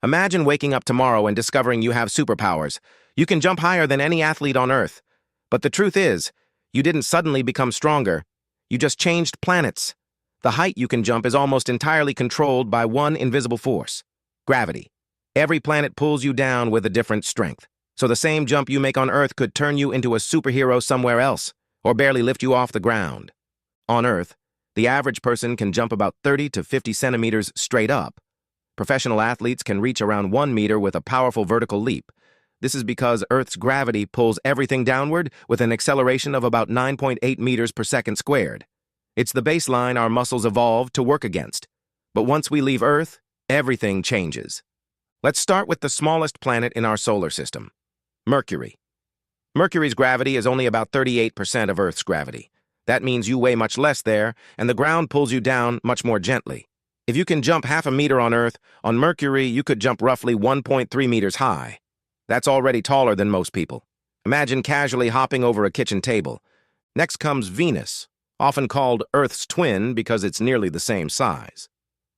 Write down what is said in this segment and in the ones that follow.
Imagine waking up tomorrow and discovering you have superpowers. You can jump higher than any athlete on Earth. But the truth is, you didn't suddenly become stronger. You just changed planets. The height you can jump is almost entirely controlled by one invisible force: gravity. Every planet pulls you down with a different strength. So the same jump you make on Earth could turn you into a superhero somewhere else, or barely lift you off the ground. On Earth, the average person can jump about 30 to 50 centimeters straight up. Professional athletes can reach around 1 meter with a powerful vertical leap. This is because Earth's gravity pulls everything downward with an acceleration of about 9.8 meters per second squared. It's the baseline our muscles evolved to work against. But once we leave Earth, everything changes. Let's start with the smallest planet in our solar system, Mercury. Mercury's gravity is only about 38% of Earth's gravity. That means you weigh much less there, and the ground pulls you down much more gently. If you can jump half a meter on Earth, on Mercury you could jump roughly 1.3 meters high. That's already taller than most people. Imagine casually hopping over a kitchen table. Next comes Venus, often called Earth's twin because it's nearly the same size.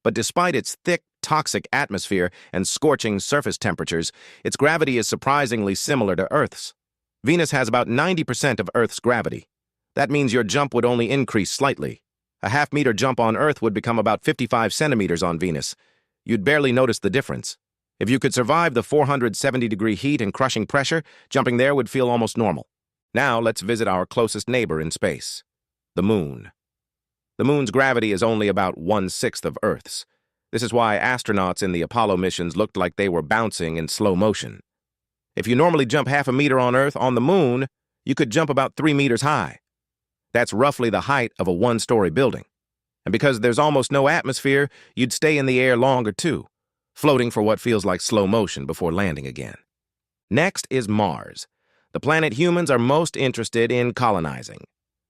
But despite its thick, toxic atmosphere and scorching surface temperatures, its gravity is surprisingly similar to Earth's. Venus has about 90% of Earth's gravity. That means your jump would only increase slightly. A half-meter jump on Earth would become about 55 centimeters on Venus. You'd barely notice the difference. If you could survive the 470-degree heat and crushing pressure, jumping there would feel almost normal. Now let's visit our closest neighbor in space, the Moon. The Moon's gravity is only about 1/6 of Earth's. This is why astronauts in the Apollo missions looked like they were bouncing in slow motion. If you normally jump half a meter on Earth, on the Moon, you could jump about 3 meters high. That's roughly the height of a one-story building. And because there's almost no atmosphere, you'd stay in the air longer too, floating for what feels like slow motion before landing again. Next is Mars, the planet humans are most interested in colonizing.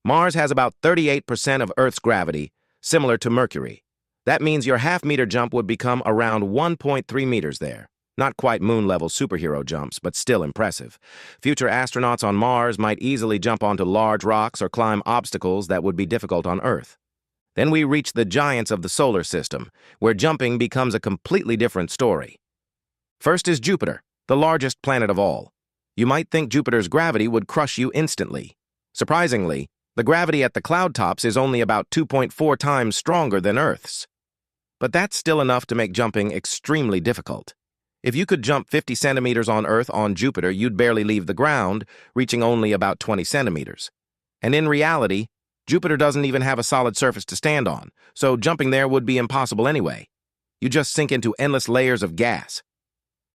Mars has about 38% of Earth's gravity, similar to Mercury. That means your half-meter jump would become around 1.3 meters there. Not quite moon-level superhero jumps, but still impressive. Future astronauts on Mars might easily jump onto large rocks or climb obstacles that would be difficult on Earth. Then we reach the giants of the solar system, where jumping becomes a completely different story. First is Jupiter, the largest planet of all. You might think Jupiter's gravity would crush you instantly. Surprisingly, the gravity at the cloud tops is only about 2.4 times stronger than Earth's. But that's still enough to make jumping extremely difficult. If you could jump 50 centimeters on Earth, on Jupiter, you'd barely leave the ground, reaching only about 20 centimeters. And in reality, Jupiter doesn't even have a solid surface to stand on, so jumping there would be impossible anyway. You just sink into endless layers of gas.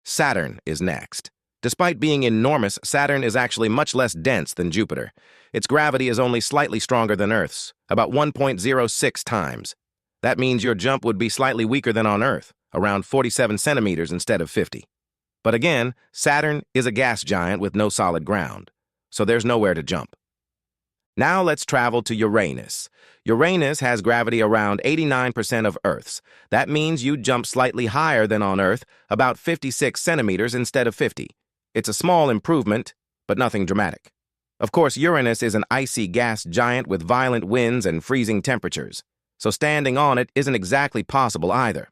Saturn is next. Despite being enormous, Saturn is actually much less dense than Jupiter. Its gravity is only slightly stronger than Earth's, about 1.06 times. That means your jump would be slightly weaker than on Earth, around 47 centimeters instead of 50. But again, Saturn is a gas giant with no solid ground, so there's nowhere to jump. Now let's travel to Uranus. Uranus has gravity around 89% of Earth's. That means you'd jump slightly higher than on Earth, about 56 centimeters instead of 50. It's a small improvement, but nothing dramatic. Of course, Uranus is an icy gas giant with violent winds and freezing temperatures, so standing on it isn't exactly possible either.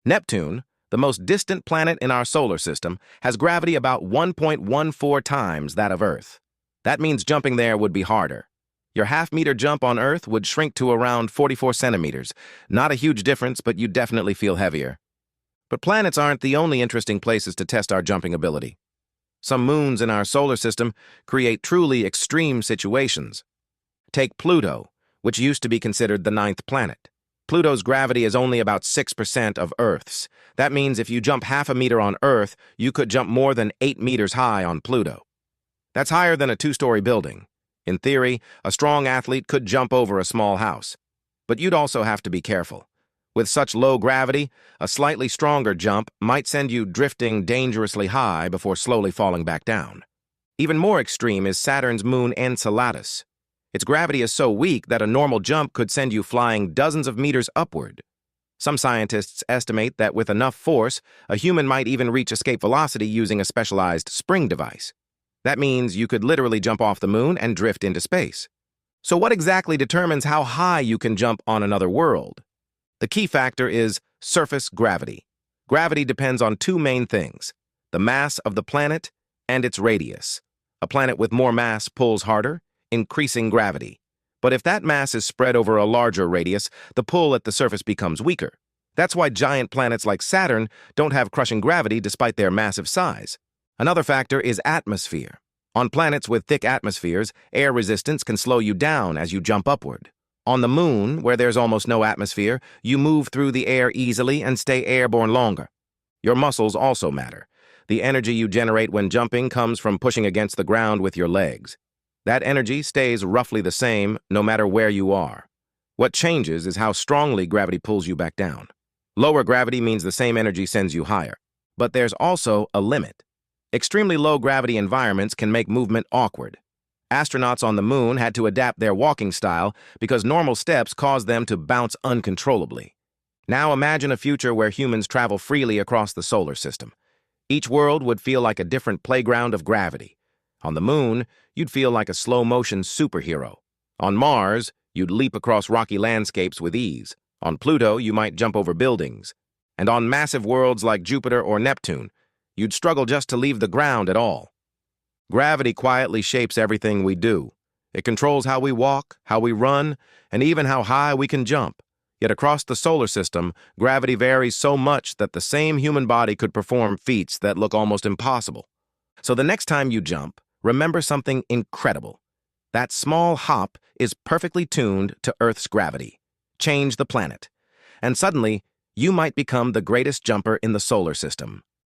Neptune, the most distant planet in our solar system, has gravity about 1.14 times that of Earth. That means jumping there would be harder. Your half-meter jump on Earth would shrink to around 44 centimeters. Not a huge difference, but you'd definitely feel heavier. But planets aren't the only interesting places to test our jumping ability. Some moons in our solar system create truly extreme situations. Take Pluto, which used to be considered the 9th planet. Pluto's gravity is only about 6% of Earth's. That means if you jump half a meter on Earth, you could jump more than 8 meters high on Pluto. That's higher than a 2-story building. In theory, a strong athlete could jump over a small house. But you'd also have to be careful. With such low gravity, a slightly stronger jump might send you drifting dangerously high before slowly falling back down. Even more extreme is Saturn's moon Enceladus. Its gravity is so weak that a normal jump could send you flying dozens of meters upward. Some scientists estimate that with enough force, a human might even reach escape velocity using a specialized spring device. That means you could literally jump off the moon and drift into space. So what exactly determines how high you can jump on another world? The key factor is surface gravity. Gravity depends on two main things: the mass of the planet and its radius. A planet with more mass pulls harder, increasing gravity. But if that mass is spread over a larger radius, the pull at the surface becomes weaker. That's why giant planets like Saturn don't have crushing gravity despite their massive size. Another factor is atmosphere. On planets with thick atmospheres, air resistance can slow you down as you jump upward. On the Moon, where there's almost no atmosphere, you move through the air easily and stay airborne longer. Your muscles also matter. The energy you generate when jumping comes from pushing against the ground with your legs. That energy stays roughly the same no matter where you are. What changes is how strongly gravity pulls you back down. Lower gravity means the same energy sends you higher. But there's also a limit. Extremely low gravity environments can make movement awkward. Astronauts on the Moon had to adapt their walking style because normal steps caused them to bounce uncontrollably. Now imagine a future where humans travel freely across the solar system. Each world would feel like a different playground of gravity. On the Moon, you'd feel like a slow-motion superhero. On Mars, you'd leap across rocky landscapes with ease. On Pluto, you might jump over buildings. And on massive worlds like Jupiter or Neptune, you'd struggle just to leave the ground at all. Gravity quietly shapes everything we do. It controls how we walk, how we run, and even how high we can jump. Yet across the solar system, gravity varies so much that the same human body could perform feats that look almost impossible. So the next time you jump, remember something incredible. That small hop is perfectly tuned to Earth's gravity. Change the planet. And suddenly, you might become the greatest jumper in the solar system.